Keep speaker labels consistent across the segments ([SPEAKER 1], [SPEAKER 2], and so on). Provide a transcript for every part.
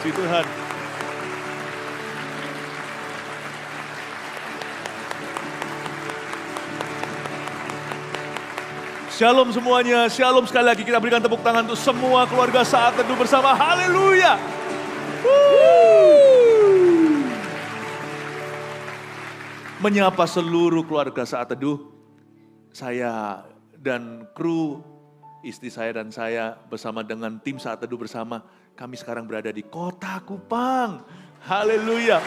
[SPEAKER 1] Puji Tuhan. Shalom semuanya, shalom sekali lagi. Kita berikan tepuk tangan untuk semua keluarga Saat Teduh bersama. Haleluya. Menyapa seluruh keluarga Saat Teduh. Saya dan kru, istri saya dan saya bersama dengan tim Saat Teduh bersama. Kami sekarang berada di Kota Kupang. Haleluya.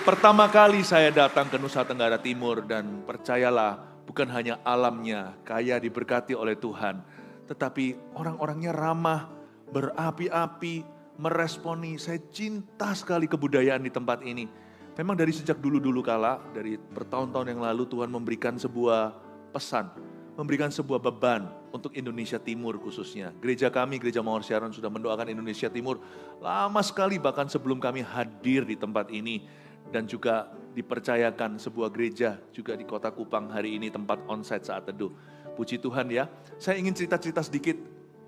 [SPEAKER 1] Pertama kali saya datang ke Nusa Tenggara Timur dan percayalah bukan hanya alamnya kaya diberkati oleh Tuhan. Tetapi orang-orangnya ramah, berapi-api, meresponi. Saya cinta sekali kebudayaan di tempat ini. Memang dari sejak dulu-dulu kala, dari bertahun-tahun yang lalu Tuhan memberikan sebuah pesan. Memberikan sebuah beban untuk Indonesia Timur khususnya. Gereja kami, Gereja Mawar Siaran sudah mendoakan Indonesia Timur lama sekali bahkan sebelum kami hadir di tempat ini. Dan juga dipercayakan sebuah gereja juga di Kota Kupang hari ini tempat onsite Saat Teduh. Puji Tuhan ya. Saya ingin cerita-cerita sedikit.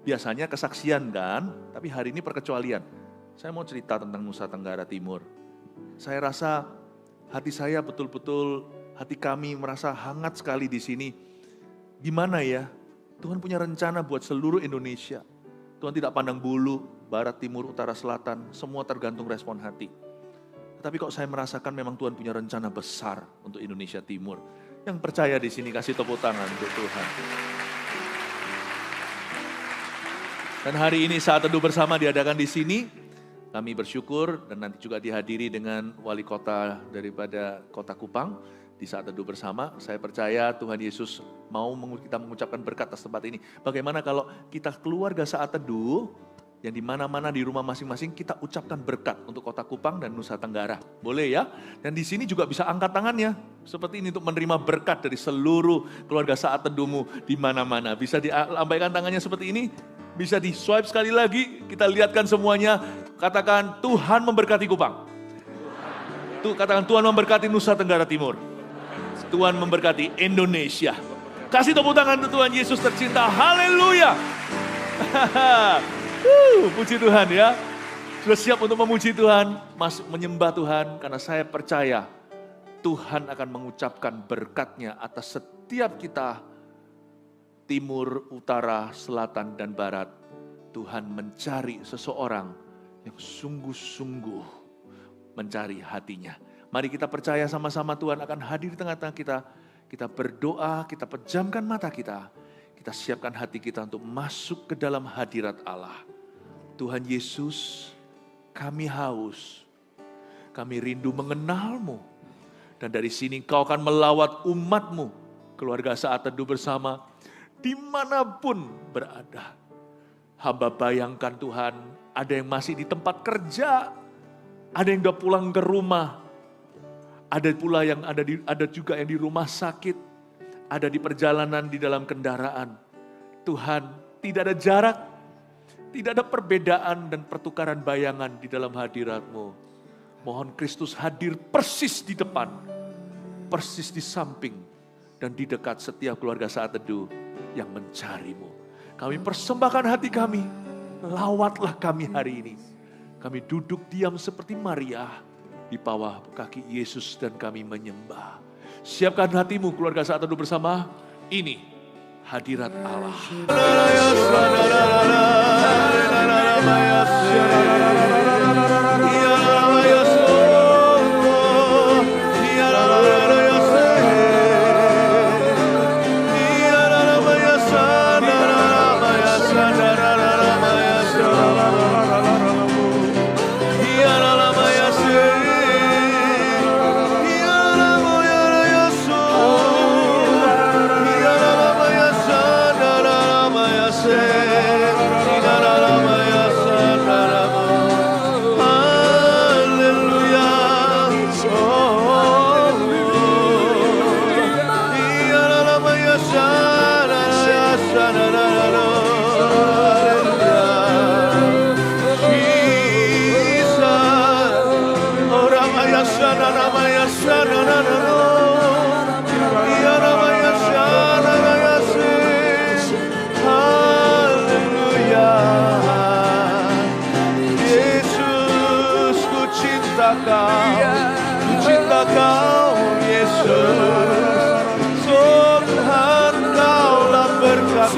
[SPEAKER 1] Biasanya kesaksian kan, tapi hari ini perkecualian. Saya mau cerita tentang Nusa Tenggara Timur. Saya rasa hati saya betul-betul, hati kami merasa hangat sekali di sini. Gimana ya? Tuhan punya rencana buat seluruh Indonesia. Tuhan tidak pandang bulu, barat, timur, utara, selatan, semua tergantung respon hati. Tapi kok saya merasakan memang Tuhan punya rencana besar untuk Indonesia Timur. Yang percaya di sini kasih tepuk tangan untuk Tuhan. Dan hari ini Saat Teduh bersama diadakan di sini. Kami bersyukur dan nanti juga dihadiri dengan wali kota daripada Kota Kupang di Saat Teduh bersama. Saya percaya Tuhan Yesus mau kita mengucapkan berkat atas tempat ini. Bagaimana kalau kita keluarga Saat Teduh yang di mana-mana di rumah masing-masing kita ucapkan berkat untuk Kota Kupang dan Nusa Tenggara. Boleh ya? Dan di sini juga bisa angkat tangannya. Seperti ini untuk menerima berkat dari seluruh keluarga Saat Teduhmu di mana-mana. Bisa dilambaikan tangannya seperti ini. Bisa di swipe sekali lagi. Kita lihatkan semuanya. Katakan Tuhan memberkati Kupang. Katakan Tuhan memberkati Nusa Tenggara Timur. Tuhan memberkati Indonesia. Kasih tepuk tangan untuk Tuhan Yesus tercinta. Haleluya. Puji Tuhan ya. Sudah siap untuk memuji Tuhan, masuk menyembah Tuhan. Karena saya percaya Tuhan akan mengucapkan berkat-Nya atas setiap kita. Timur, utara, selatan, dan barat. Tuhan mencari seseorang yang sungguh-sungguh mencari hatinya. Mari kita percaya sama-sama Tuhan akan hadir di tengah-tengah kita. Kita berdoa, kita pejamkan mata kita. Kita siapkan hati kita untuk masuk ke dalam hadirat Allah. Tuhan Yesus, kami haus, kami rindu mengenal-Mu. Dan dari sini Kau akan melawat umat-Mu, keluarga Saat Teduh bersama, dimanapun berada. Hamba bayangkan Tuhan, ada yang masih di tempat kerja, ada yang udah pulang ke rumah, ada pula yang ada juga yang di rumah sakit, ada di perjalanan di dalam kendaraan. Tuhan, tidak ada jarak, tidak ada perbedaan dan pertukaran bayangan di dalam hadirat-Mu. Mohon Kristus hadir persis di depan, persis di samping, dan di dekat setiap keluarga Saat Teduh yang mencari-Mu. Kami persembahkan hati kami, lawatlah kami hari ini. Kami duduk diam seperti Maria di bawah kaki Yesus dan kami menyembah. Siapkan hatimu keluarga Saat Teduh bersama, ini hadirat Allah.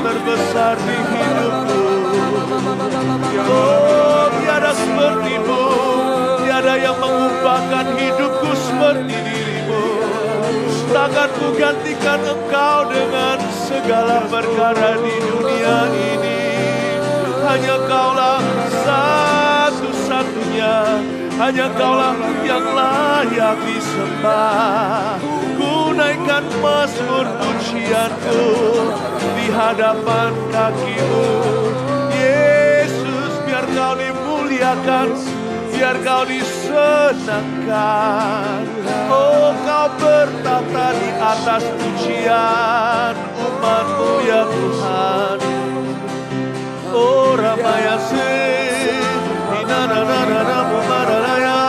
[SPEAKER 1] terbesar di hidupku. Oh, tiada seperti-Mu, tiada yang mengubahkan hidupku seperti diri-Mu. Takkan ku gantikan Engkau dengan segala perkara di dunia ini. Hanya Kaulah satu-satunya, hanya Kaulah yang layak disembah. Ku naikkan mazmur pujianku di hadapan kaki-Mu. Yesus, biar Kau dimuliakan, biar Kau disenangkan. Oh, Kau bertata di atas pujian umat-Mu ya Tuhan. Oh, Ramayase, Inananana Mumaraya,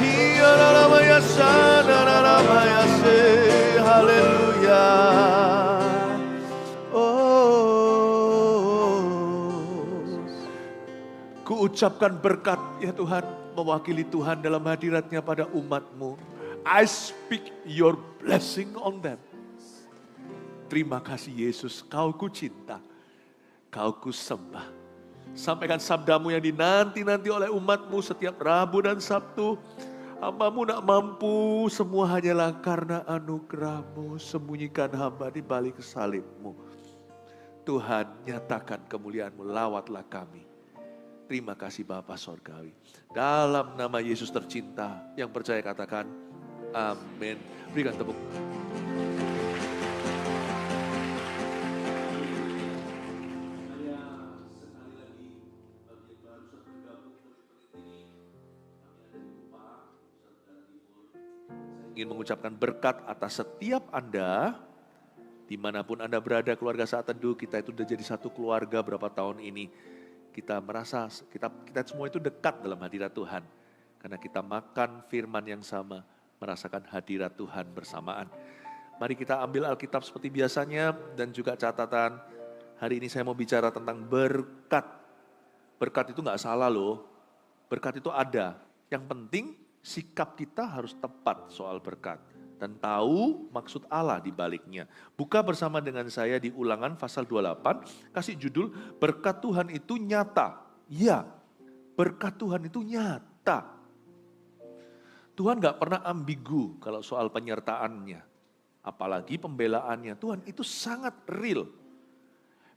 [SPEAKER 1] Hiya Ramayasa, Ramayase, haleluya. Kuucapkan berkat ya Tuhan, mewakili Tuhan dalam hadiratnya pada umat-Mu. I speak your blessing on them. Terima kasih Yesus, Kau ku cinta, Kau ku sembah. Sampaikan sabda-Mu yang dinanti-nanti oleh umat-Mu setiap Rabu dan Sabtu. Hamba-Mu nak mampu, semua hanyalah karena anugerah-Mu. Sembunyikan hamba di balik salib-Mu. Tuhan, nyatakan kemuliaan-Mu, lawatlah kami. Terima kasih Bapa Sorgawi. Dalam nama Yesus tercinta, yang percaya katakan, amin. Berikan tepuk. Ingin mengucapkan berkat atas setiap Anda, dimanapun Anda berada, keluarga Saat Teduh, kita itu sudah jadi satu keluarga berapa tahun ini. Kita merasa, kita semua itu dekat dalam hadirat Tuhan. Karena kita makan firman yang sama, merasakan hadirat Tuhan bersamaan. Mari kita ambil Alkitab seperti biasanya, dan juga catatan. Hari ini saya mau bicara tentang berkat. Berkat itu gak salah loh, berkat itu ada. Yang penting, sikap kita harus tepat soal berkat dan tahu maksud Allah di baliknya. Buka bersama dengan saya di Ulangan pasal 28, kasih judul berkat Tuhan itu nyata. Ya, berkat Tuhan itu nyata. Tuhan gak pernah ambigu kalau soal penyertaannya, apalagi pembelaannya. Tuhan itu sangat real.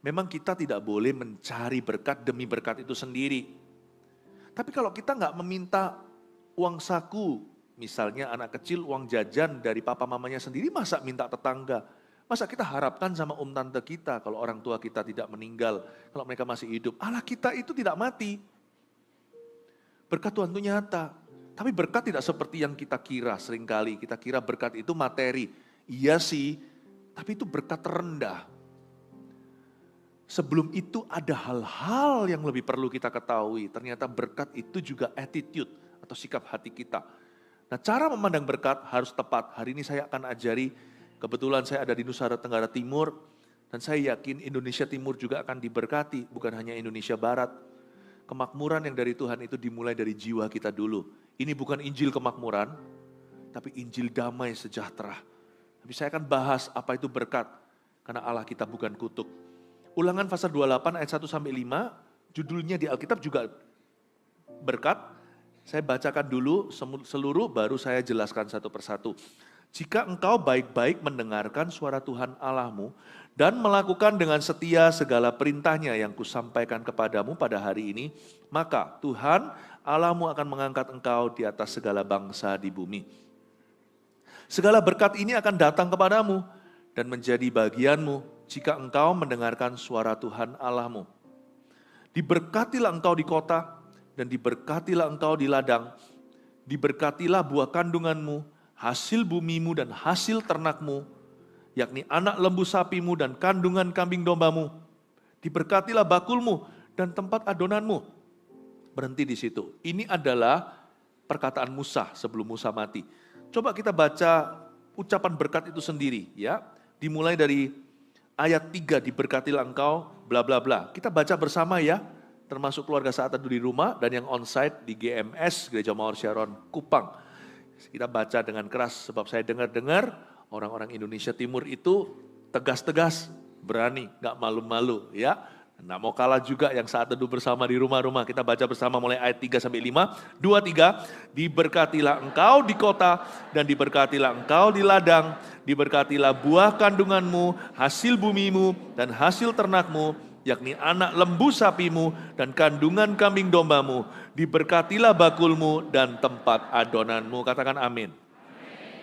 [SPEAKER 1] Memang kita tidak boleh mencari berkat demi berkat itu sendiri. Tapi kalau kita gak meminta uang saku, misalnya anak kecil uang jajan dari papa mamanya sendiri, masa minta tetangga? Masa kita harapkan sama tante kita kalau orang tua kita tidak meninggal, kalau mereka masih hidup? Allah kita itu tidak mati. Berkat Tuhan itu nyata. Tapi berkat tidak seperti yang kita kira seringkali. Kita kira berkat itu materi. Iya sih, tapi itu berkat terendah. Sebelum itu ada hal-hal yang lebih perlu kita ketahui. Ternyata berkat itu juga attitude atau sikap hati kita. Nah, cara memandang berkat harus tepat. Hari ini saya akan ajari, kebetulan saya ada di Nusa Tenggara Timur, dan saya yakin Indonesia Timur juga akan diberkati, bukan hanya Indonesia Barat. Kemakmuran yang dari Tuhan itu dimulai dari jiwa kita dulu. Ini bukan Injil kemakmuran, tapi Injil damai sejahtera. Tapi saya akan bahas apa itu berkat, karena Allah kita bukan kutuk. Ulangan pasal 28 ayat 1-5, judulnya di Alkitab juga berkat. Saya bacakan dulu seluruh, baru saya jelaskan satu persatu. Jika engkau baik-baik mendengarkan suara Tuhan Allahmu dan melakukan dengan setia segala perintahnya yang kusampaikan kepadamu pada hari ini, maka Tuhan Allahmu akan mengangkat engkau di atas segala bangsa di bumi. Segala berkat ini akan datang kepadamu dan menjadi bagianmu jika engkau mendengarkan suara Tuhan Allahmu. Diberkatilah engkau di kota, dan diberkatilah engkau di ladang, diberkatilah buah kandunganmu, hasil bumimu dan hasil ternakmu, yakni anak lembu sapimu dan kandungan kambing dombamu. Diberkatilah bakulmu dan tempat adonanmu. Berhenti di situ. Ini adalah perkataan Musa sebelum Musa mati. Coba kita baca ucapan berkat itu sendiri, ya. Dimulai dari ayat 3, diberkatilah engkau, bla bla bla. Kita baca bersama ya. Termasuk keluarga Saat Teduh di rumah dan yang onsite di GMS, Gereja Mawar Sharon, Kupang. Kita baca dengan keras sebab saya dengar-dengar orang-orang Indonesia Timur itu Tegas-tegas, berani, gak malu-malu ya. Nggak mau kalah juga yang saat teduh bersama di rumah-rumah. Kita baca bersama mulai ayat 3-5. 2-3, diberkatilah engkau di kota dan diberkatilah engkau di ladang. Diberkatilah buah kandunganmu, hasil bumimu dan hasil ternakmu, yakni anak lembu sapimu dan kandungan kambing dombamu. Diberkatilah bakulmu dan tempat adonanmu. Katakan amin.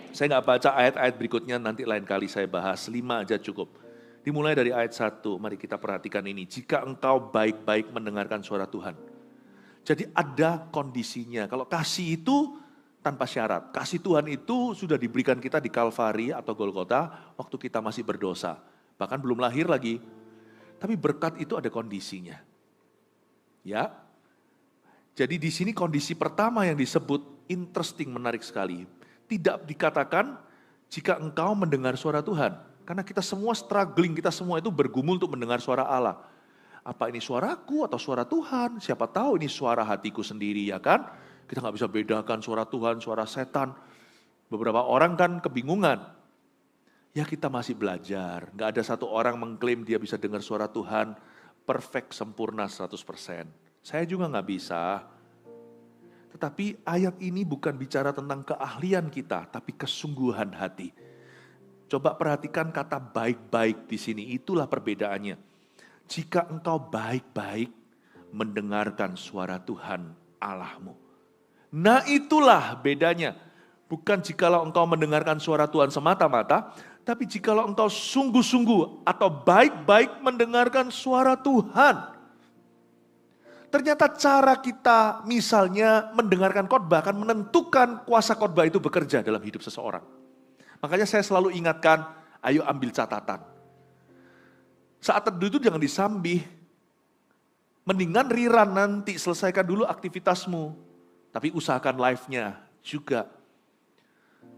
[SPEAKER 1] Saya nggak baca ayat-ayat berikutnya, nanti lain kali saya bahas, 5 aja cukup. Dimulai dari ayat 1, mari kita perhatikan ini. Jika engkau baik-baik mendengarkan suara Tuhan. Jadi ada kondisinya. Kalau kasih itu tanpa syarat. Kasih Tuhan itu sudah diberikan kita di Kalvari atau Golgota waktu kita masih berdosa. Bahkan belum lahir lagi. Tapi berkat itu ada kondisinya. Ya. Jadi di sini kondisi pertama yang disebut interesting, menarik sekali. Tidak dikatakan jika engkau mendengar suara Tuhan. Karena kita semua struggling, kita semua itu bergumul untuk mendengar suara Allah. Apa ini suaraku atau suara Tuhan? Siapa tahu ini suara hatiku sendiri, ya kan? Kita nggak bisa bedakan suara Tuhan, suara setan. Beberapa orang kan kebingungan. Ya kita masih belajar. Nggak ada satu orang mengklaim dia bisa dengar suara Tuhan perfect, sempurna 100%. Saya juga nggak bisa. Tetapi ayat ini bukan bicara tentang keahlian kita, tapi kesungguhan hati. Coba perhatikan kata baik-baik di sini, itulah perbedaannya. Jika engkau baik-baik mendengarkan suara Tuhan Allahmu. Nah itulah bedanya. Bukan jikalau engkau mendengarkan suara Tuhan semata-mata, tapi jikalau engkau sungguh-sungguh atau baik-baik mendengarkan suara Tuhan. Ternyata cara kita misalnya mendengarkan khotbah akan menentukan kuasa khotbah itu bekerja dalam hidup seseorang. Makanya saya selalu ingatkan, ayo ambil catatan. Saat teduh itu jangan disambi. Mendingan rerun nanti, selesaikan dulu aktivitasmu. Tapi usahakan live-nya juga.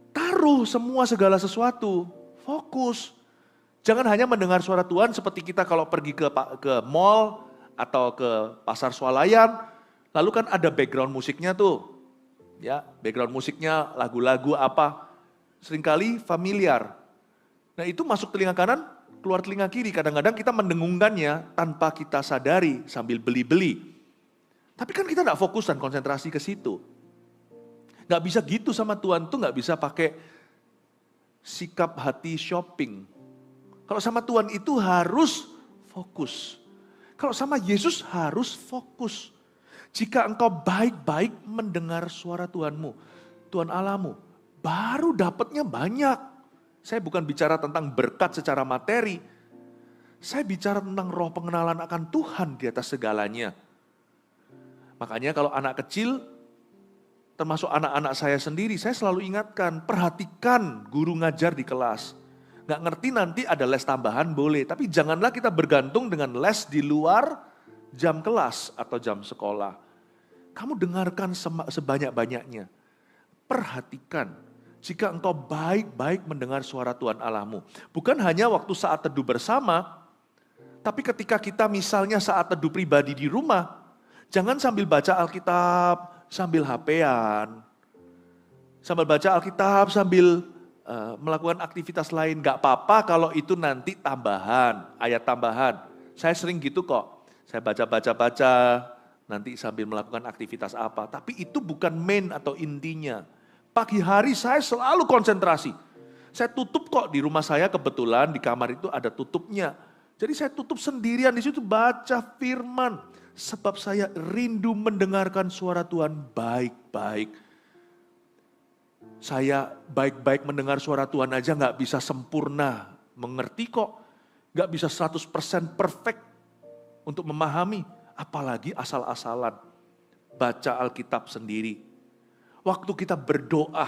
[SPEAKER 1] Taruh semua segala sesuatu, fokus. Jangan hanya mendengar suara Tuhan seperti kita kalau pergi ke mall atau ke pasar swalayan. Lalu kan ada background musiknya tuh. Ya, background musiknya lagu-lagu apa. Seringkali familiar. Nah itu masuk telinga kanan, keluar telinga kiri. Kadang-kadang kita mendengungkannya tanpa kita sadari sambil beli-beli. Tapi kan kita gak fokus dan konsentrasi ke situ. Gak bisa gitu sama Tuhan tuh, gak bisa pakai sikap hati shopping. Kalau sama Tuhan itu harus fokus. Kalau sama Yesus harus fokus. Jika engkau baik-baik mendengar suara Tuhanmu, Tuhan Allahmu, baru dapatnya banyak. Saya bukan bicara tentang berkat secara materi. Saya bicara tentang roh pengenalan akan Tuhan di atas segalanya. Makanya kalau anak kecil, termasuk anak-anak saya sendiri, saya selalu ingatkan, perhatikan guru ngajar di kelas. Nggak ngerti nanti ada les tambahan boleh, tapi janganlah kita bergantung dengan les di luar jam kelas atau jam sekolah. Kamu dengarkan sebanyak-banyaknya. Perhatikan. Jika engkau baik-baik mendengar suara Tuhan Allahmu. Bukan hanya waktu saat teduh bersama, tapi ketika kita misalnya saat teduh pribadi di rumah, jangan sambil baca Alkitab, sambil HP-an. Sambil baca Alkitab, sambil melakukan aktivitas lain. Gak apa-apa kalau itu nanti tambahan, ayat tambahan. Saya sering gitu kok. Saya baca-baca, nanti sambil melakukan aktivitas apa. Tapi itu bukan main atau intinya. Pagi hari saya selalu konsentrasi. Saya tutup kok di rumah saya, kebetulan di kamar itu ada tutupnya. Jadi saya tutup sendirian di situ baca firman. Sebab saya rindu mendengarkan suara Tuhan baik-baik. Saya baik-baik mendengar suara Tuhan aja gak bisa sempurna. Mengerti kok. Gak bisa 100% perfect untuk memahami. Apalagi asal-asalan. Baca Alkitab sendiri. Waktu kita berdoa,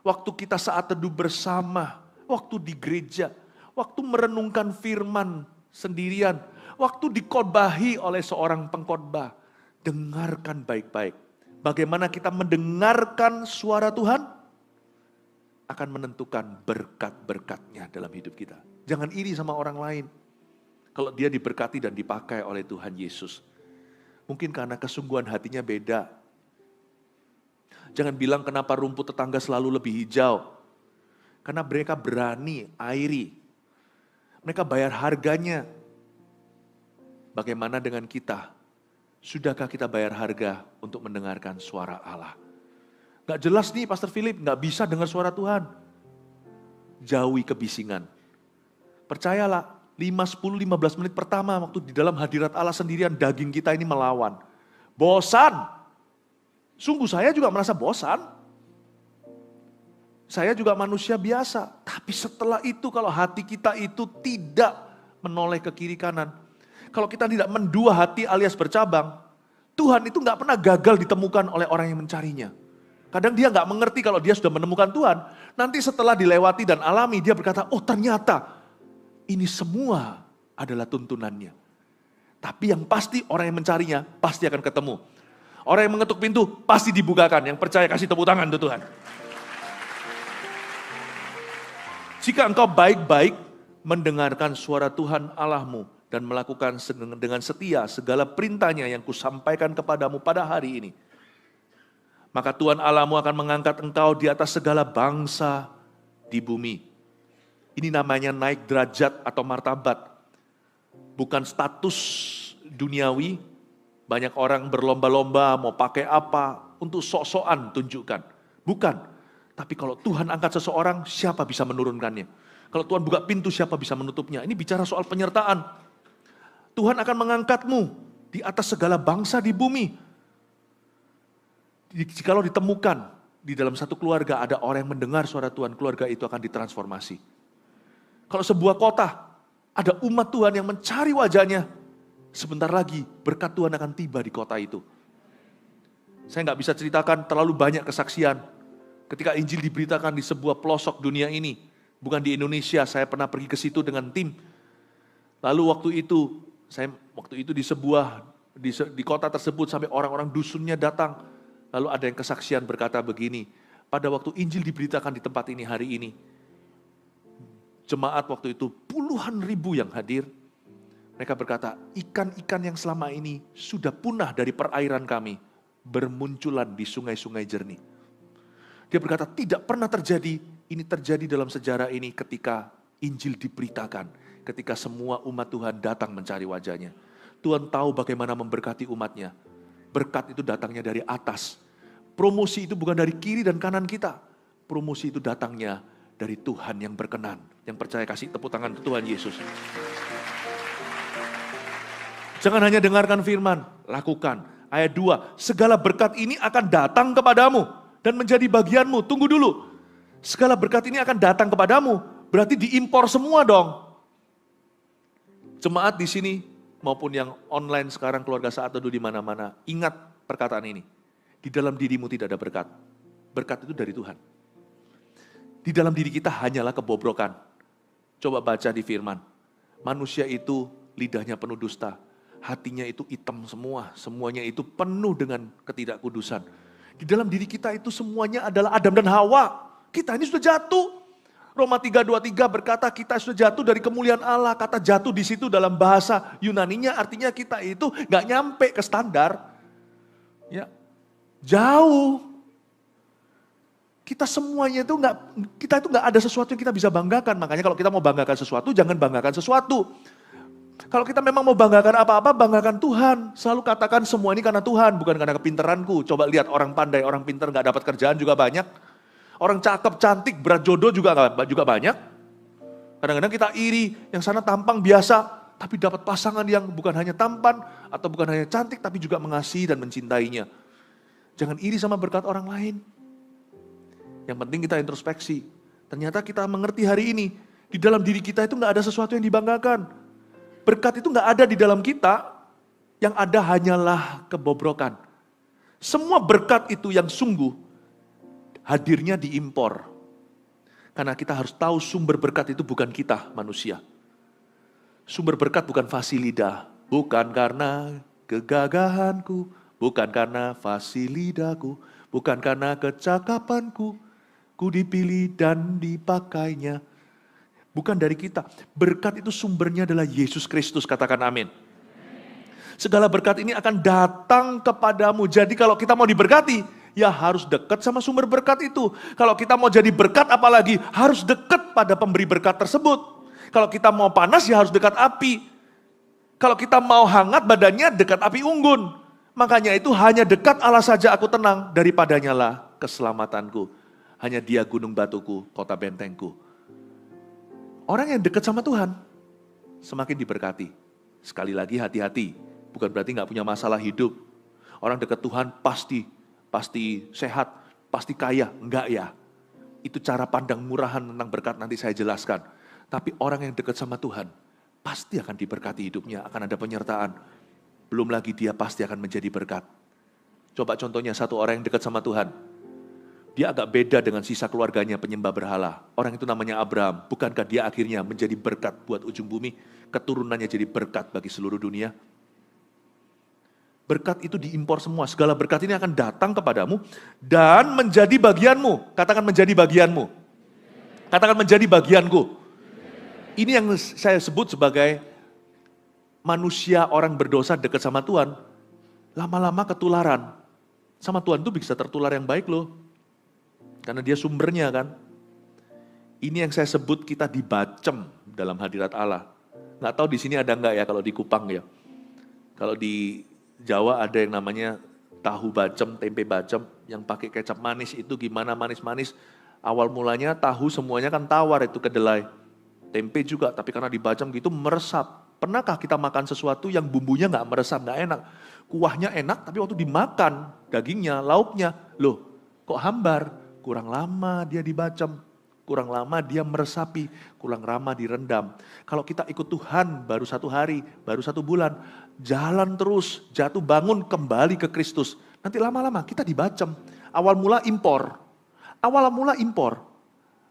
[SPEAKER 1] waktu kita saat teduh bersama, waktu di gereja, waktu merenungkan firman sendirian, waktu dikhotbahi oleh seorang pengkhotbah, dengarkan baik-baik. Bagaimana kita mendengarkan suara Tuhan akan menentukan berkat-berkatnya dalam hidup kita. Jangan iri sama orang lain. Kalau dia diberkati dan dipakai oleh Tuhan Yesus. Mungkin karena kesungguhan hatinya beda. Jangan bilang kenapa rumput tetangga selalu lebih hijau. Karena mereka berani, airi. Mereka bayar harganya. Bagaimana dengan kita? Sudahkah kita bayar harga untuk mendengarkan suara Allah? Gak jelas nih Pastor Philip, gak bisa dengar suara Tuhan. Jauhi kebisingan. Percayalah, 5, 10, 15 menit pertama waktu di dalam hadirat Allah sendirian, daging kita ini melawan. Bosan. Sungguh saya juga merasa bosan. Saya juga manusia biasa. Tapi setelah itu kalau hati kita itu tidak menoleh ke kiri kanan. Kalau kita tidak mendua hati alias bercabang, Tuhan itu gak pernah gagal ditemukan oleh orang yang mencarinya. Kadang dia gak mengerti kalau dia sudah menemukan Tuhan. Nanti setelah dilewati dan alami, dia berkata, oh ternyata ini semua adalah tuntunannya. Tapi yang pasti orang yang mencarinya pasti akan ketemu. Orang yang mengetuk pintu pasti dibukakan. Yang percaya kasih tepuk tangan untuk Tuhan. Jika engkau baik-baik mendengarkan suara Tuhan Allahmu dan melakukan dengan setia segala perintahnya yang kusampaikan kepadamu pada hari ini, maka Tuhan Allahmu akan mengangkat engkau di atas segala bangsa di bumi. Ini namanya naik derajat atau martabat. Bukan status duniawi. Banyak orang berlomba-lomba mau pakai apa untuk sok-sokan tunjukkan. Bukan. Tapi kalau Tuhan angkat seseorang, siapa bisa menurunkannya? Kalau Tuhan buka pintu, siapa bisa menutupnya? Ini bicara soal penyertaan. Tuhan akan mengangkatmu di atas segala bangsa di bumi. Jikalau ditemukan di dalam satu keluarga ada orang yang mendengar suara Tuhan, keluarga itu akan ditransformasi. Kalau sebuah kota ada umat Tuhan yang mencari wajahnya, sebentar lagi berkat Tuhan akan tiba di kota itu. Saya nggak bisa ceritakan terlalu banyak kesaksian. Ketika Injil diberitakan di sebuah pelosok dunia ini, bukan di Indonesia, saya pernah pergi ke situ dengan tim. Lalu waktu itu di kota tersebut sampai orang-orang dusunnya datang. Lalu ada yang kesaksian berkata begini, pada waktu Injil diberitakan di tempat ini hari ini, jemaat waktu itu puluhan ribu yang hadir. Mereka berkata, ikan-ikan yang selama ini sudah punah dari perairan kami, bermunculan di sungai-sungai jernih. Dia berkata, tidak pernah terjadi, ini terjadi dalam sejarah ini ketika Injil diberitakan, ketika semua umat Tuhan datang mencari wajahnya. Tuhan tahu bagaimana memberkati umatnya. Berkat itu datangnya dari atas. Promosi itu bukan dari kiri dan kanan kita. Promosi itu datangnya dari Tuhan yang berkenan. Yang percaya kasih tepuk tangan untuk Tuhan Yesus. Jangan hanya dengarkan firman, lakukan. Ayat 2, segala berkat ini akan datang kepadamu dan menjadi bagianmu. Tunggu dulu. Segala berkat ini akan datang kepadamu. Berarti diimpor semua dong. Jemaat di sini maupun yang online sekarang, keluarga saat teduh di mana-mana, ingat perkataan ini. Di dalam dirimu tidak ada berkat. Berkat itu dari Tuhan. Di dalam diri kita hanyalah kebobrokan. Coba baca di firman. Manusia itu lidahnya penuh dusta. Hatinya itu hitam semua. Semuanya itu penuh dengan ketidakkudusan. Di dalam diri kita itu semuanya adalah Adam dan Hawa. Kita ini sudah jatuh. Roma 3:23 berkata kita sudah jatuh dari kemuliaan Allah. Kata jatuh di situ dalam bahasa Yunaninya artinya kita itu gak nyampe ke standar. Ya, jauh. Kita semuanya itu kita itu nggak ada sesuatu yang kita bisa banggakan. Makanya kalau kita mau banggakan sesuatu, jangan banggakan sesuatu. Kalau kita memang mau banggakan apa-apa, banggakan Tuhan. Selalu katakan semua ini karena Tuhan, bukan karena kepintaranku. Coba lihat orang pandai, orang pintar nggak dapat kerjaan juga banyak. Orang cakep, cantik, berat jodoh juga banyak. Kadang-kadang kita iri, yang sana tampang biasa, tapi dapat pasangan yang bukan hanya tampan atau bukan hanya cantik, tapi juga mengasihi dan mencintainya. Jangan iri sama berkat orang lain. Yang penting kita introspeksi. Ternyata kita mengerti hari ini, di dalam diri kita itu nggak ada sesuatu yang dibanggakan. Berkat itu nggak ada di dalam kita, yang ada hanyalah kebobrokan. Semua berkat itu yang sungguh, hadirnya diimpor. Karena kita harus tahu sumber berkat itu bukan kita manusia. Sumber berkat bukan fasilida, bukan karena kegagahanku, bukan karena fasilidaku, bukan karena kecakapanku, ku dipilih dan dipakainya. Bukan dari kita. Berkat itu sumbernya adalah Yesus Kristus, katakan amin. Segala berkat ini akan datang kepadamu. Jadi kalau kita mau diberkati, ya harus dekat sama sumber berkat itu. Kalau kita mau jadi berkat apalagi, harus dekat pada pemberi berkat tersebut. Kalau kita mau panas ya harus dekat api. Kalau kita mau hangat badannya dekat api unggun. Makanya itu hanya dekat Allah saja aku tenang, daripadanya lah keselamatanku. Hanya dia gunung batuku, kota bentengku. Orang yang dekat sama Tuhan semakin diberkati. Sekali lagi hati-hati, bukan berarti gak punya masalah hidup. Orang dekat Tuhan pasti sehat, pasti kaya. Enggak ya. Itu cara pandang murahan tentang berkat nanti saya jelaskan. Tapi orang yang dekat sama Tuhan, pasti akan diberkati hidupnya, akan ada penyertaan. Belum lagi dia pasti akan menjadi berkat. Coba contohnya satu orang yang dekat sama Tuhan. Dia agak beda dengan sisa keluarganya penyembah berhala. Orang itu namanya Abraham. Bukankah dia akhirnya menjadi berkat buat ujung bumi? Keturunannya jadi berkat bagi seluruh dunia. Berkat itu diimpor semua. Segala berkat ini akan datang kepadamu dan menjadi bagianmu. Katakan menjadi bagianmu. Katakan menjadi bagianku. Ini yang saya sebut sebagai manusia orang berdosa dekat sama Tuhan. Lama-lama ketularan. Sama Tuhan itu bisa tertular yang baik loh. Karena dia sumbernya kan. Ini yang saya sebut kita dibacem dalam hadirat Allah. Nggak tahu di sini ada nggak ya kalau di Kupang ya. Kalau di Jawa ada yang namanya tahu bacem, tempe bacem yang pakai kecap manis itu gimana manis-manis. Awal mulanya tahu semuanya kan tawar itu kedelai. Tempe juga, tapi karena dibacem gitu meresap. Pernahkah kita makan sesuatu yang bumbunya nggak meresap, nggak enak? Kuahnya enak, tapi waktu dimakan dagingnya, lauknya, loh kok hambar? Kurang lama dia dibacem, kurang lama dia meresapi, kurang lama direndam. Kalau kita ikut Tuhan baru 1 hari, baru 1 bulan, jalan terus, jatuh bangun kembali ke Kristus. Nanti lama-lama kita dibacem. Awal mula impor,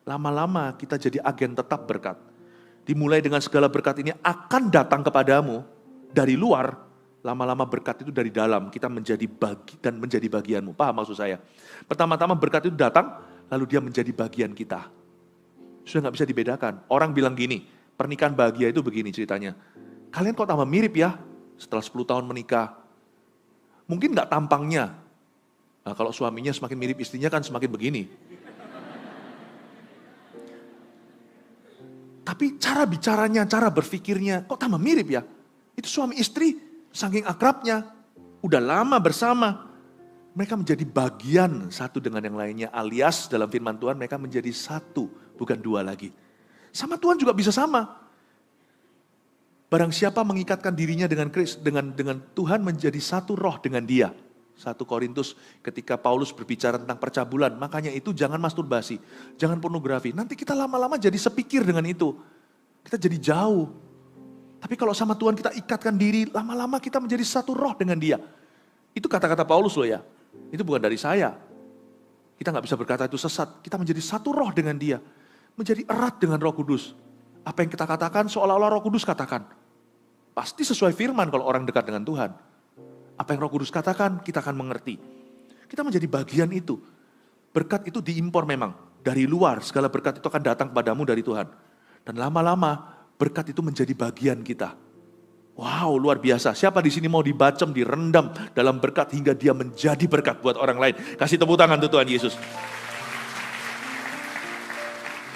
[SPEAKER 1] lama-lama kita jadi agen tetap berkat. Dimulai dengan segala berkat ini akan datang kepadamu dari luar, lama-lama berkat itu dari dalam, kita menjadi menjadi bagianmu. Paham maksud saya? Pertama-tama berkat itu datang, lalu dia menjadi bagian kita. Sudah gak bisa dibedakan. Orang bilang gini, pernikahan bahagia itu begini ceritanya. Kalian kok tambah mirip ya setelah 10 tahun menikah. Mungkin gak tampangnya. Nah, kalau suaminya semakin mirip istrinya kan semakin begini. Tapi cara bicaranya, cara berpikirnya, kok tambah mirip ya? Itu suami istri, saking akrabnya, udah lama bersama. Mereka menjadi bagian satu dengan yang lainnya, alias dalam firman Tuhan mereka menjadi satu, bukan 2 lagi. Sama Tuhan juga bisa sama. Barang siapa mengikatkan dirinya dengan Tuhan menjadi satu roh dengan dia. 1 Korintus ketika Paulus berbicara tentang percabulan, makanya itu jangan masturbasi, jangan pornografi. Nanti kita lama-lama jadi sepikir dengan itu. Kita jadi jauh. Tapi kalau sama Tuhan kita ikatkan diri, lama-lama kita menjadi satu roh dengan dia. Itu kata-kata Paulus loh ya. Itu bukan dari saya. Kita gak bisa berkata itu sesat. Kita menjadi satu roh dengan dia. Menjadi erat dengan Roh Kudus. Apa yang kita katakan seolah-olah Roh Kudus katakan. Pasti sesuai firman kalau orang dekat dengan Tuhan. Apa yang Roh Kudus katakan, kita akan mengerti. Kita menjadi bagian itu. Berkat itu diimpor memang. Dari luar, segala berkat itu akan datang kepadamu dari Tuhan. Dan lama-lama, berkat itu menjadi bagian kita. Wow, luar biasa. Siapa di sini mau dibacem, direndam dalam berkat hingga dia menjadi berkat buat orang lain. Kasih tepuk tangan untuk Tuhan Yesus.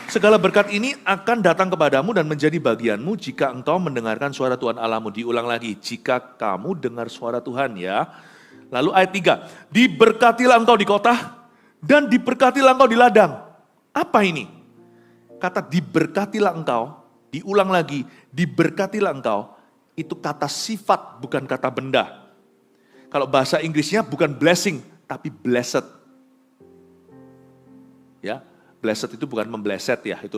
[SPEAKER 1] Segala berkat ini akan datang kepadamu dan menjadi bagianmu jika engkau mendengarkan suara Tuhan Allahmu. Diulang lagi, jika kamu dengar suara Tuhan ya. Lalu ayat 3, diberkatilah engkau di kota dan diberkatilah engkau di ladang. Apa ini? Kata diberkatilah engkau, diulang lagi, diberkatilah engkau, itu kata sifat bukan kata benda. Kalau bahasa Inggrisnya bukan blessing, tapi blessed. Ya. Blessed itu bukan membleset ya, itu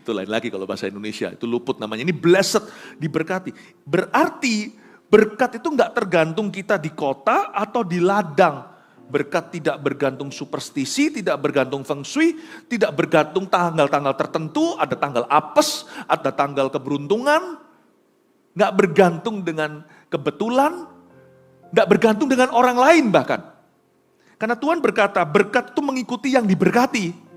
[SPEAKER 1] lain lagi kalau bahasa Indonesia, itu luput namanya. Ini blessed, diberkati. Berarti berkat itu enggak tergantung kita di kota atau di ladang. Berkat tidak bergantung superstisi, tidak bergantung feng shui, tidak bergantung tanggal-tanggal tertentu, ada tanggal apes, ada tanggal keberuntungan. Enggak bergantung dengan kebetulan, enggak bergantung dengan orang lain bahkan. Karena Tuhan berkata, berkat itu mengikuti yang diberkati.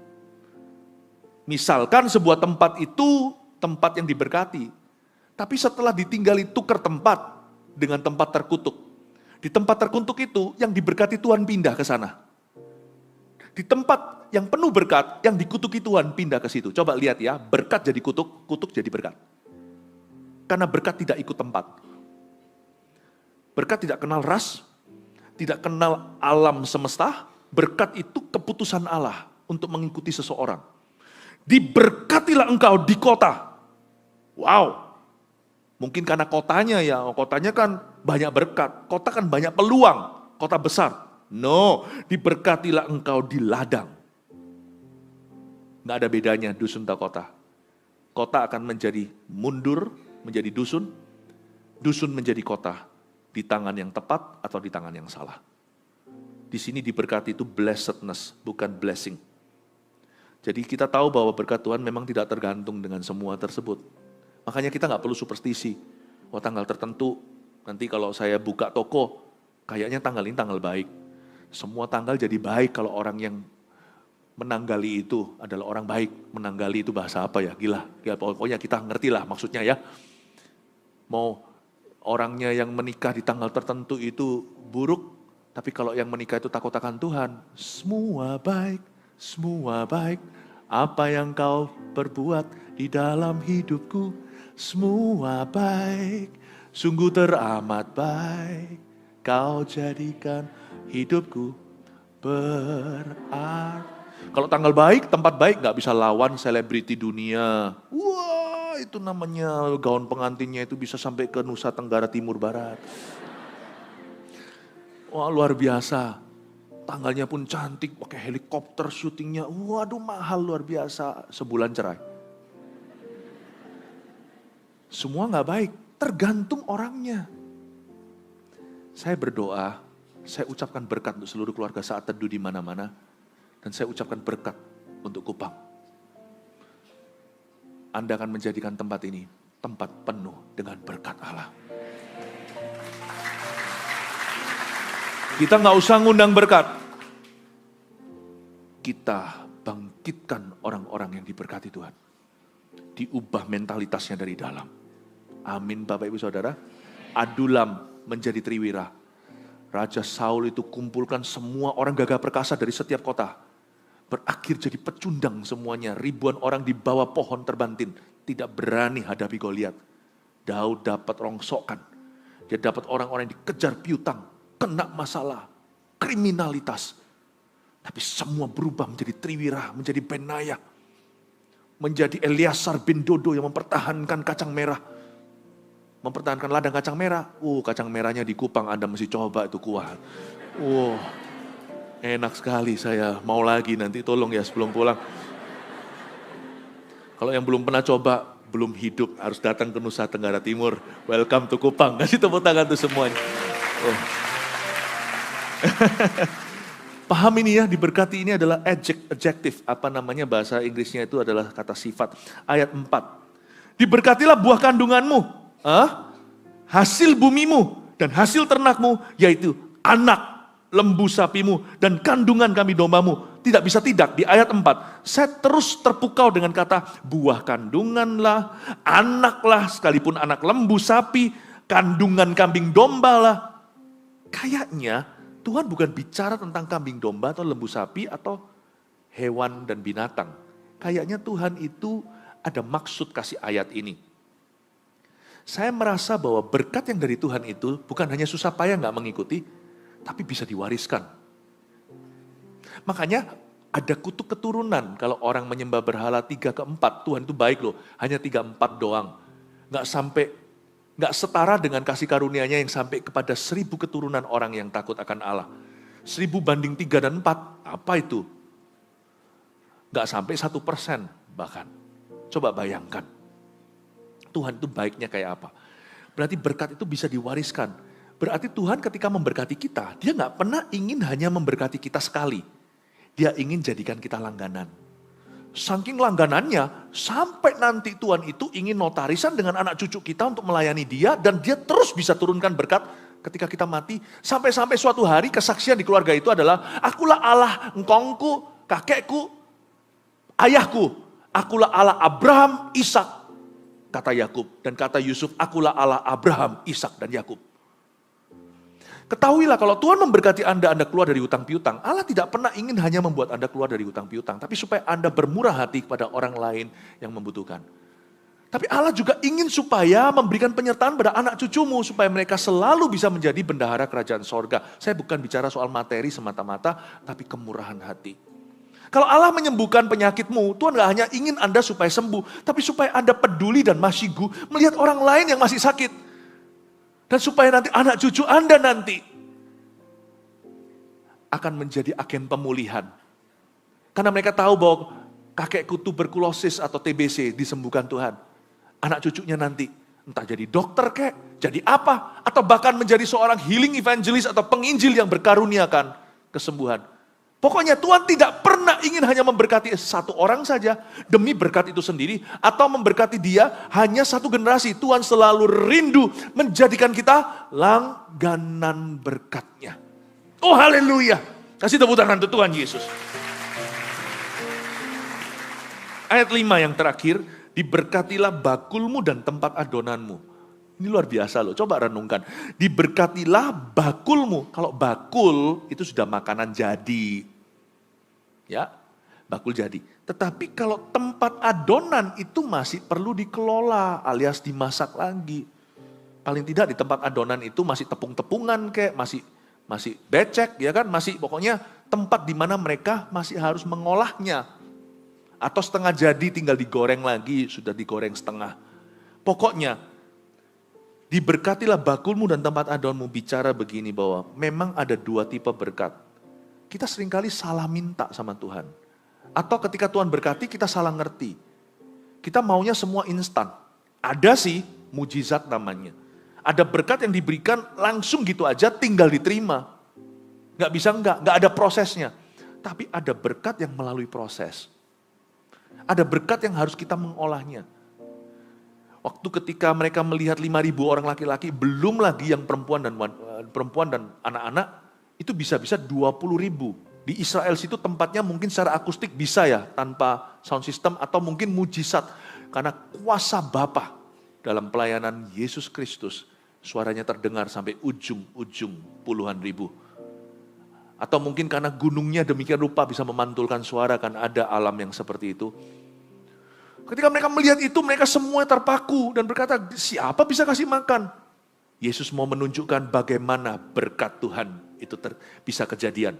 [SPEAKER 1] Misalkan sebuah tempat itu tempat yang diberkati. Tapi setelah ditinggali tukar tempat dengan tempat terkutuk. Di tempat terkutuk itu yang diberkati Tuhan pindah ke sana. Di tempat yang penuh berkat, yang dikutuki Tuhan pindah ke situ. Coba lihat ya, berkat jadi kutuk, kutuk jadi berkat. Karena berkat tidak ikut tempat. Berkat tidak kenal ras, tidak kenal alam semesta. Berkat itu keputusan Allah untuk mengikuti seseorang. Diberkatilah engkau di kota. Wow. Mungkin karena kotanya kan banyak berkat. Kota kan banyak peluang, kota besar. No, diberkatilah engkau di ladang. Nggak ada bedanya dusun atau kota. Kota akan menjadi mundur, menjadi dusun. Dusun menjadi kota. Di tangan yang tepat atau di tangan yang salah. Di sini diberkati itu blessedness, bukan blessing. Jadi kita tahu bahwa berkat Tuhan memang tidak tergantung dengan semua tersebut. Makanya kita nggak perlu superstisi. Oh, tanggal tertentu, nanti kalau saya buka toko, kayaknya tanggal ini tanggal baik. Semua tanggal jadi baik kalau orang yang menanggali itu adalah orang baik. Menanggali itu bahasa apa ya? Gila, pokoknya kita ngerti lah maksudnya ya. Mau orangnya yang menikah di tanggal tertentu itu buruk, tapi kalau yang menikah itu takut akan Tuhan, semua baik, apa yang kau perbuat di dalam hidupku, semua baik, sungguh teramat baik, kau jadikan hidupku berarti. Kalau tanggal baik, tempat baik, gak bisa lawan selebriti dunia. Wah, itu namanya gaun pengantinnya itu bisa sampai ke Nusa Tenggara Timur Barat. Wah, luar biasa. Tanggalnya pun cantik, pakai helikopter syutingnya. Waduh, mahal luar biasa. Sebulan cerai. Semua gak baik, tergantung orangnya. Saya berdoa, saya ucapkan berkat untuk seluruh keluarga saat teduh di mana-mana. Dan saya ucapkan berkat untuk Kupang. Anda akan menjadikan tempat ini tempat penuh dengan berkat Allah. Kita nggak usah ngundang berkat. Kita bangkitkan orang-orang yang diberkati Tuhan. Diubah mentalitasnya dari dalam. Amin Bapak Ibu Saudara. Adulam menjadi Triwira. Raja Saul itu kumpulkan semua orang gagah perkasa dari setiap kota. Berakhir jadi pecundang semuanya. Ribuan orang di bawah pohon terbantin. Tidak berani hadapi Goliat. Daud dapat rongsokan. Dia dapat orang-orang yang dikejar piutang. Kena masalah. Kriminalitas. Tapi semua berubah menjadi Triwira. Menjadi Benaya. Menjadi Eleazar bin Dodo yang mempertahankan kacang merah. Mempertahankan ladang kacang merah. Kacang merahnya di Kupang Anda mesti coba itu kuah. Enak sekali, saya mau lagi nanti tolong ya sebelum pulang. Kalau yang belum pernah coba, belum hidup, harus datang ke Nusa Tenggara Timur. Welcome to Kupang, kasih tepuk tangan tuh semuanya. Paham ini ya, diberkati ini adalah adjective, bahasa Inggrisnya itu adalah kata sifat. Ayat 4, diberkatilah buah kandunganmu, hasil bumimu, dan hasil ternakmu, yaitu anak lembu sapimu dan kandungan kambing dombamu. Tidak bisa tidak, di ayat 4, saya terus terpukau dengan kata buah kandunganlah, anaklah, sekalipun anak lembu sapi, kandungan kambing domba lah. Kayaknya Tuhan bukan bicara tentang kambing domba atau lembu sapi atau hewan dan binatang. Kayaknya Tuhan itu ada maksud kasih ayat ini. Saya merasa bahwa berkat yang dari Tuhan itu bukan hanya susah payah gak mengikuti, tapi bisa diwariskan. Makanya ada kutuk keturunan kalau orang menyembah berhala 3 ke 4. Tuhan itu baik loh, hanya 3-4 doang. Gak setara dengan kasih karunia-Nya yang sampai kepada 1000 keturunan orang yang takut akan Allah. 1000 banding 3 dan 4, apa itu? Gak sampai 1% bahkan. Coba bayangkan, Tuhan itu baiknya kayak apa. Berarti berkat itu bisa diwariskan. Berarti Tuhan ketika memberkati kita, dia gak pernah ingin hanya memberkati kita sekali. Dia ingin jadikan kita langganan. Saking langganannya, sampai nanti Tuhan itu ingin notarisan dengan anak cucu kita untuk melayani dia, dan dia terus bisa turunkan berkat ketika kita mati. Sampai-sampai suatu hari kesaksian di keluarga itu adalah, akulah Allah engkongku, kakekku, ayahku. Akulah Allah Abraham, Ishak, kata Yakub. Dan kata Yusuf, akulah Allah Abraham, Ishak, dan Yakub. Ketahuilah kalau Tuhan memberkati Anda keluar dari hutang piutang, Allah tidak pernah ingin hanya membuat Anda keluar dari hutang piutang, tapi supaya Anda bermurah hati kepada orang lain yang membutuhkan. Tapi Allah juga ingin supaya memberikan penyertaan pada anak cucumu, supaya mereka selalu bisa menjadi bendahara kerajaan sorga. Saya bukan bicara soal materi semata-mata, tapi kemurahan hati. Kalau Allah menyembuhkan penyakitmu, Tuhan gak hanya ingin Anda supaya sembuh, tapi supaya Anda peduli dan masyigu melihat orang lain yang masih sakit. Dan supaya nanti anak cucu Anda nanti akan menjadi agen pemulihan. Karena mereka tahu bahwa kakekku tuberkulosis atau TBC disembuhkan Tuhan. Anak cucunya nanti entah jadi dokter kek, jadi apa, atau bahkan menjadi seorang healing evangelist atau penginjil yang berkaruniakan kesembuhan. Pokoknya Tuhan tidak pernah ingin hanya memberkati satu orang saja demi berkat itu sendiri, atau memberkati dia hanya satu generasi. Tuhan selalu rindu menjadikan kita langganan berkatnya. Oh haleluya. Kasih tepuk tangan untuk Tuhan Yesus. Ayat 5 yang terakhir, diberkatilah bakulmu dan tempat adonanmu. Ini luar biasa loh, coba renungkan. Diberkatilah bakulmu. Kalau bakul itu sudah makanan jadi. Ya, bakul jadi. Tetapi kalau tempat adonan itu masih perlu dikelola alias dimasak lagi. Paling tidak di tempat adonan itu masih tepung-tepungan kayak masih becek ya kan, masih pokoknya tempat di mana mereka masih harus mengolahnya. Atau setengah jadi tinggal digoreng lagi, sudah digoreng setengah. Pokoknya diberkatilah bakulmu dan tempat adonanmu, bicara begini bahwa memang ada dua tipe berkat. Kita seringkali salah minta sama Tuhan. Atau ketika Tuhan berkati kita salah ngerti. Kita maunya semua instan. Ada sih mujizat namanya. Ada berkat yang diberikan langsung gitu aja tinggal diterima. Gak bisa gak ada prosesnya. Tapi ada berkat yang melalui proses. Ada berkat yang harus kita mengolahnya. Waktu ketika mereka melihat 5.000 orang laki-laki, belum lagi yang perempuan dan anak-anak, itu bisa-bisa 20.000. Di Israel situ tempatnya mungkin secara akustik bisa ya, tanpa sound system, atau mungkin mujizat. Karena kuasa Bapa dalam pelayanan Yesus Kristus, suaranya terdengar sampai ujung-ujung puluhan ribu. Atau mungkin karena gunungnya demikian rupa bisa memantulkan suara, kan ada alam yang seperti itu. Ketika mereka melihat itu, mereka semua terpaku dan berkata, siapa bisa kasih makan? Yesus mau menunjukkan bagaimana berkat Tuhan itu bisa kejadian.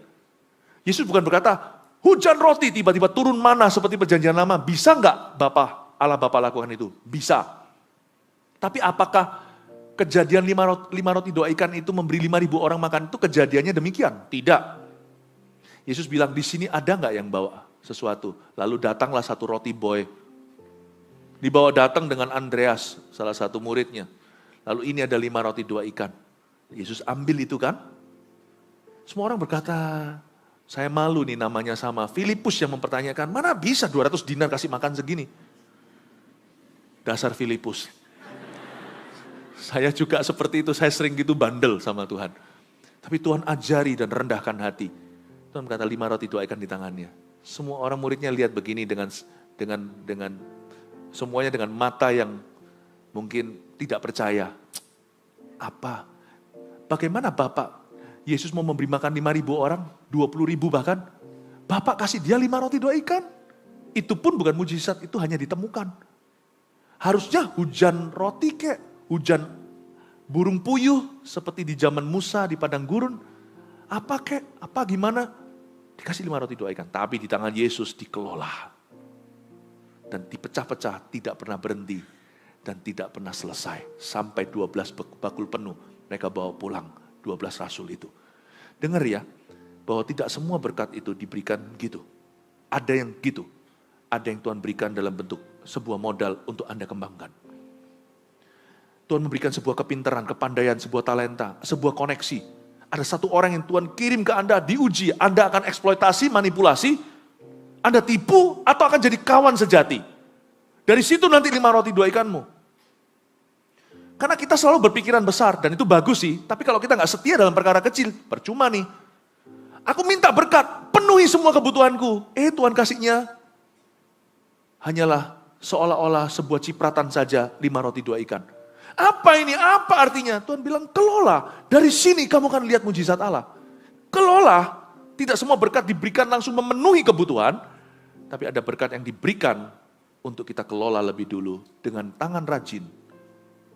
[SPEAKER 1] Yesus bukan berkata, hujan roti tiba-tiba turun mana seperti perjanjian lama. Bisa enggak Allah Bapa lakukan itu? Bisa. Tapi apakah kejadian 5 roti 2 ikan itu memberi 5.000 orang makan itu kejadiannya demikian? Tidak. Yesus bilang, di sini ada enggak yang bawa sesuatu? Lalu datanglah satu roti boy. Dibawa datang dengan Andreas, salah satu muridnya. Lalu ini ada 5 roti 2 ikan. Yesus ambil itu kan. Semua orang berkata, saya malu nih namanya sama. Filipus yang mempertanyakan, mana bisa 200 dinar kasih makan segini? Dasar Filipus. Saya juga seperti itu, saya sering gitu bandel sama Tuhan. Tapi Tuhan ajari dan rendahkan hati. Tuhan berkata 5 roti 2 ikan di tangannya. Semua orang muridnya lihat begini dengan semuanya dengan mata yang mungkin tidak percaya. Apa? Bagaimana Bapak? Yesus mau memberi makan 5.000 orang, 20.000 bahkan. Bapak kasih dia 5 roti 2 ikan. Itu pun bukan mujizat, itu hanya ditemukan. Harusnya hujan roti kek, hujan burung puyuh seperti di zaman Musa di padang gurun. Apa kek? Apa gimana? Dikasih 5 roti 2 ikan. Tapi di tangan Yesus dikelola. Dan dipecah-pecah, tidak pernah berhenti. Dan tidak pernah selesai. Sampai 12 bakul penuh. Mereka bawa pulang 12 rasul itu. Dengar ya, bahwa tidak semua berkat itu diberikan gitu. Ada yang gitu. Ada yang Tuhan berikan dalam bentuk sebuah modal untuk Anda kembangkan. Tuhan memberikan sebuah kepintaran, kepandaian, sebuah talenta, sebuah koneksi. Ada satu orang yang Tuhan kirim ke Anda, diuji. Anda akan eksploitasi, manipulasi, Anda tipu, atau akan jadi kawan sejati. Dari situ nanti 5 roti 2 ikanmu. Karena kita selalu berpikiran besar, dan itu bagus sih. Tapi kalau kita nggak setia dalam perkara kecil, percuma nih. Aku minta berkat, penuhi semua kebutuhanku. Tuhan kasihnya hanyalah seolah-olah sebuah cipratan saja 5 roti 2 ikan. Apa ini? Apa artinya? Tuhan bilang, kelola. Dari sini kamu akan lihat mujizat Allah. Kelola. Tidak semua berkat diberikan langsung memenuhi kebutuhan. Tapi ada berkat yang diberikan untuk kita kelola lebih dulu. Dengan tangan rajin.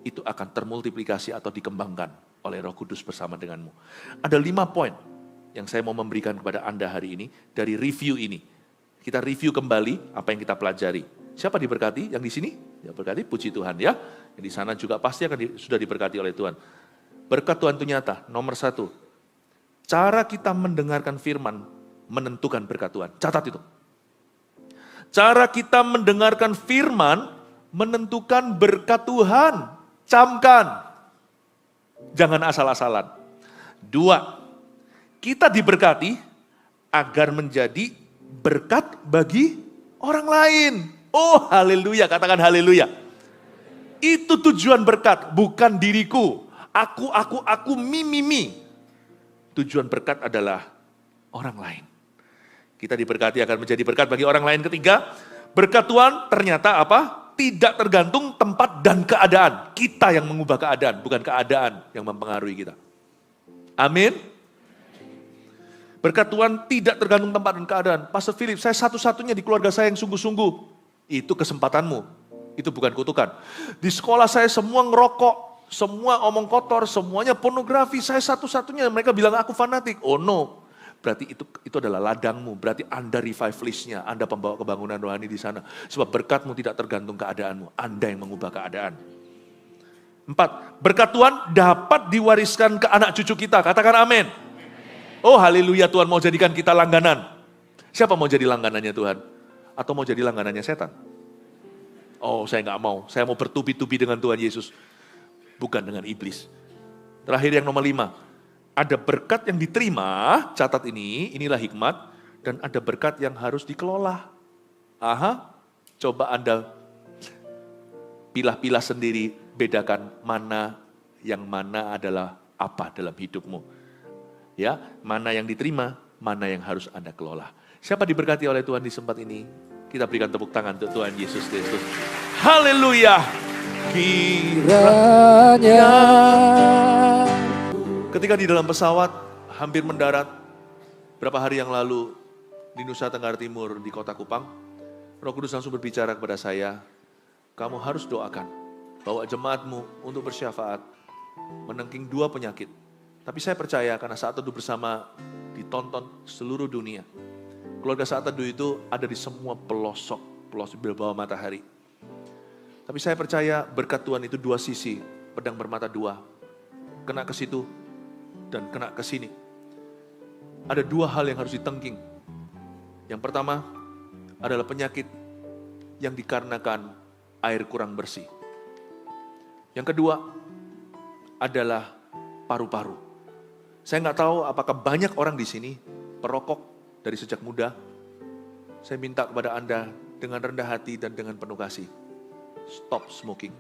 [SPEAKER 1] Itu akan termultiplikasi atau dikembangkan oleh Roh Kudus bersama denganmu. Ada 5 poin yang saya mau memberikan kepada Anda hari ini dari review ini. Kita review kembali apa yang kita pelajari. Siapa diberkati? Yang di sini? Ya berkati, puji Tuhan ya. Yang di sana juga pasti sudah diberkati oleh Tuhan. Berkat Tuhan itu nyata. Nomor 1, cara kita mendengarkan firman menentukan berkat Tuhan. Catat itu. Cara kita mendengarkan firman menentukan berkat Tuhan. Camkan. Jangan asal-asalan. 2, kita diberkati agar menjadi berkat bagi orang lain. Oh haleluya, katakan haleluya. Itu tujuan berkat, bukan diriku. Aku, mi. Tujuan berkat adalah orang lain. Kita diberkati akan menjadi berkat bagi orang lain. Ketiga, berkat Tuhan ternyata apa? Tidak tergantung tempat dan keadaan. Kita yang mengubah keadaan, bukan keadaan yang mempengaruhi kita. Amin. Berkat Tuhan tidak tergantung tempat dan keadaan. Pastor Philip, saya satu-satunya di keluarga saya yang sungguh-sungguh. Itu kesempatanmu. Itu bukan kutukan. Di sekolah saya semua ngerokok, semua omong kotor, semuanya pornografi. Saya satu-satunya, mereka bilang aku fanatik. Oh no. Berarti itu adalah ladangmu. Berarti Anda revivalistnya. Anda pembawa kebangunan rohani di sana. Sebab berkatmu tidak tergantung keadaanmu. Anda yang mengubah keadaan. 4, berkat Tuhan dapat diwariskan ke anak cucu kita. Katakan amin. Oh haleluya, Tuhan mau jadikan kita langganan. Siapa mau jadi langganannya Tuhan? Atau mau jadi langganannya setan? Oh saya nggak mau, saya mau bertubi-tubi dengan Tuhan Yesus. Bukan dengan iblis. Terakhir yang nomor 5. Ada berkat yang diterima, catat ini, inilah hikmat. Dan ada berkat yang harus dikelola. Coba Anda pilah-pilah sendiri, bedakan mana yang mana adalah apa dalam hidupmu. Ya, mana yang diterima, mana yang harus Anda kelola. Siapa diberkati oleh Tuhan di tempat ini? Kita berikan tepuk tangan untuk Tuhan Yesus Kristus. Haleluya. Kiranya ketika di dalam pesawat hampir mendarat berapa hari yang lalu di Nusa Tenggara Timur di Kota Kupang, Roh Kudus langsung berbicara kepada saya, kamu harus doakan bawa jemaatmu untuk bersyafaat menengking 2 penyakit. Tapi saya percaya karena saat teduh bersama ditonton seluruh dunia. Keluarga saat teduh itu ada di semua pelosok di bawah matahari. Tapi saya percaya berkat Tuhan itu 2 sisi, pedang bermata 2. Kena ke situ dan kena ke sini. Ada 2 hal yang harus ditengking. Yang pertama adalah penyakit yang dikarenakan air kurang bersih. Yang kedua adalah paru-paru. Saya nggak tahu apakah banyak orang di sini perokok dari sejak muda. Saya minta kepada Anda dengan rendah hati dan dengan penuh kasih. Stop smoking.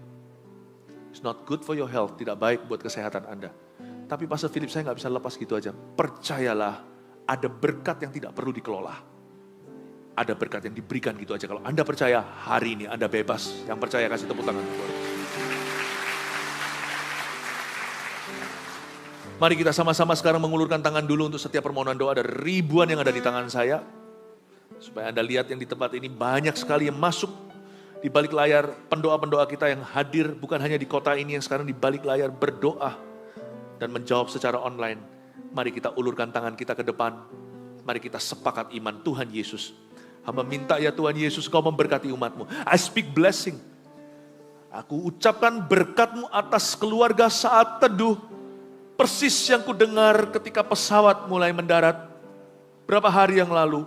[SPEAKER 1] It's not good for your health, tidak baik buat kesehatan Anda. Tapi Pastor Philip, saya nggak bisa lepas gitu aja. Percayalah, ada berkat yang tidak perlu dikelola. Ada berkat yang diberikan gitu aja. Kalau Anda percaya, hari ini Anda bebas. Yang percaya kasih tepuk tangan. Mari kita sama-sama sekarang mengulurkan tangan dulu untuk setiap permohonan doa. Ada ribuan yang ada di tangan saya. Supaya Anda lihat yang di tempat ini banyak sekali yang masuk di balik layar. Pendoa-pendoa kita yang hadir bukan hanya di kota ini yang sekarang di balik layar berdoa. Dan menjawab secara online. Mari kita ulurkan tangan kita ke depan. Mari kita sepakat iman Tuhan Yesus. Hamba minta ya Tuhan Yesus kau memberkati umatmu. I speak blessing. Aku ucapkan berkat-Mu atas keluarga saat teduh. Persis yang ku dengar ketika pesawat mulai mendarat berapa hari yang lalu.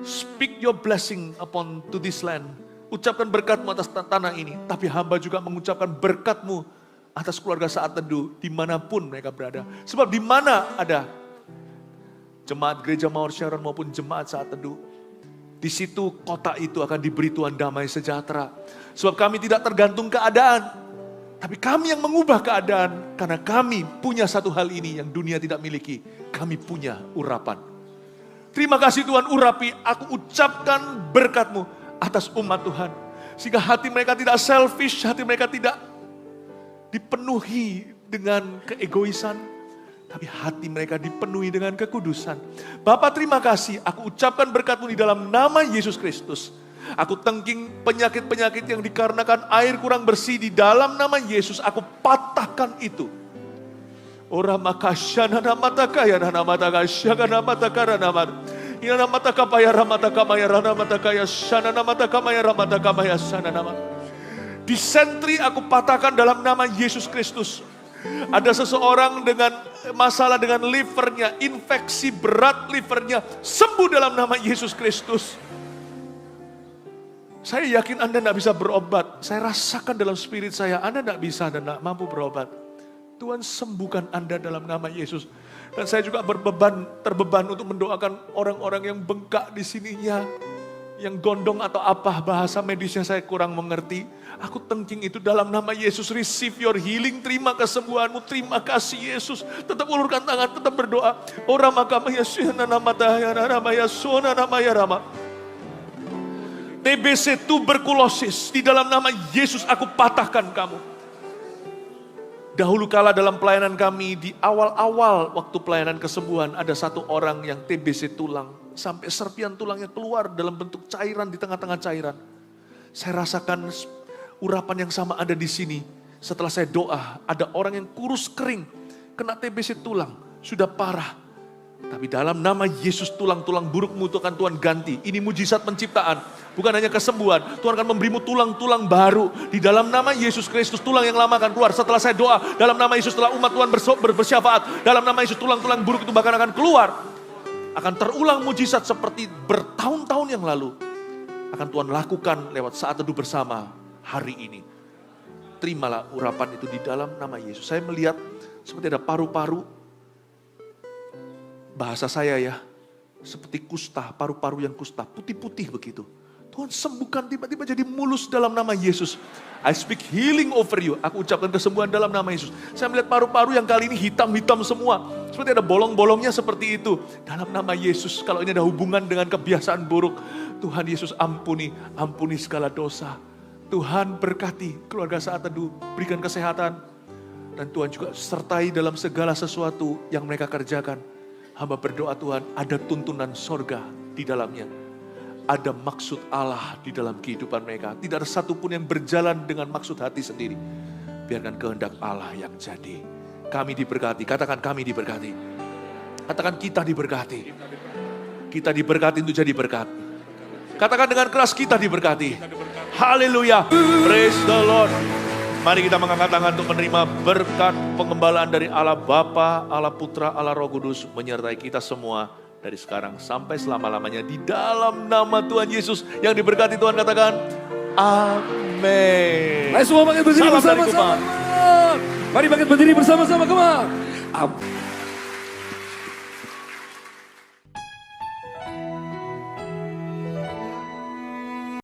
[SPEAKER 1] Speak your blessing upon to this land. Ucapkan berkat-Mu atas tanah ini. Tapi hamba juga mengucapkan berkat-Mu atas keluarga saat teduh dimanapun mereka berada. Sebab di mana ada jemaat gereja Mawar Sharon maupun jemaat saat teduh, di situ kota itu akan diberi Tuhan damai sejahtera. Sebab kami tidak tergantung keadaan. Tapi kami yang mengubah keadaan, karena kami punya satu hal ini yang dunia tidak miliki. Kami punya urapan. Terima kasih Tuhan, urapi, aku ucapkan berkat-Mu atas umat Tuhan. Sehingga hati mereka tidak selfish, hati mereka tidak dipenuhi dengan keegoisan, tapi hati mereka dipenuhi dengan kekudusan. Bapa, terima kasih, aku ucapkan berkat-Mu di dalam nama Yesus Kristus. Aku tengking penyakit-penyakit yang dikarenakan air kurang bersih di dalam nama Yesus, aku patahkan itu. Ora makashana namataka ya namataka syagana mataka namat. Ya namataka paya ramataka maya ramataka ya shana namataka maya ramataka maya shana namat. Disentri aku patahkan dalam nama Yesus Kristus. Ada seseorang dengan masalah dengan livernya, infeksi berat livernya, sembuh dalam nama Yesus Kristus. Saya yakin Anda tidak bisa berobat. Saya rasakan dalam spirit saya, Anda tidak bisa dan tidak mampu berobat. Tuhan sembuhkan Anda dalam nama Yesus. Dan saya juga terbeban untuk mendoakan orang-orang yang bengkak di sininya. Yang gondong atau apa bahasa medisnya saya kurang mengerti. Aku tengking itu dalam nama Yesus. Receive your healing. Terima kesembuhanmu. Terima kasih Yesus. Tetap ulurkan tangan. Tetap berdoa. Ora makamaya syana namataya namaya sona namaya rama. TBC tuberkulosis. Di dalam nama Yesus aku patahkan kamu. Dahulu kala dalam pelayanan kami, di awal-awal waktu pelayanan kesembuhan, ada satu orang yang TBC tulang. Sampai serpian tulangnya keluar dalam bentuk cairan di tengah-tengah cairan. Saya rasakan urapan yang sama ada di sini. Setelah saya doa, ada orang yang kurus kering, kena TBC tulang, sudah parah. Tapi dalam nama Yesus tulang-tulang burukmu itu akan Tuhan ganti. Ini mujizat penciptaan, bukan hanya kesembuhan. Tuhan akan memberimu tulang-tulang baru. Di dalam nama Yesus Kristus, tulang yang lama akan keluar. Setelah saya doa, dalam nama Yesus, setelah umat Tuhan bersyafaat, dalam nama Yesus tulang-tulang buruk itu bahkan akan keluar. Akan terulang mujizat seperti bertahun-tahun yang lalu. Akan Tuhan lakukan lewat saat teduh bersama hari ini. Terimalah urapan itu di dalam nama Yesus. Saya melihat seperti ada paru-paru. Bahasa saya ya, seperti kusta, paru-paru yang kusta, putih-putih begitu. Tuhan sembuhkan, tiba-tiba jadi mulus dalam nama Yesus. I speak healing over you. Aku ucapkan kesembuhan dalam nama Yesus. Saya melihat paru-paru yang kali ini hitam-hitam semua. Seperti ada bolong-bolongnya seperti itu. Dalam nama Yesus, kalau ini ada hubungan dengan kebiasaan buruk, Tuhan Yesus ampuni segala dosa. Tuhan berkati keluarga saat teduh, berikan kesehatan. Dan Tuhan juga sertai dalam segala sesuatu yang mereka kerjakan. Hamba berdoa Tuhan, ada tuntunan sorga di dalamnya. Ada maksud Allah di dalam kehidupan mereka. Tidak ada satupun yang berjalan dengan maksud hati sendiri. Biarkan kehendak Allah yang jadi. Kami diberkati, katakan kami diberkati. Katakan kita diberkati. Kita diberkati untuk jadi berkat. Katakan dengan keras, kita diberkati. Haleluya, praise the Lord. Mari kita mengangkat tangan untuk menerima berkat pengembalaan dari Allah Bapa, Allah Putra, Allah Roh Kudus menyertai kita semua dari sekarang sampai selama-lamanya di dalam nama Tuhan Yesus yang diberkati Tuhan, katakan amin.
[SPEAKER 2] Mari semua bangkit berdiri bersama-sama. Mari bangkit berdiri bersama-sama, come on.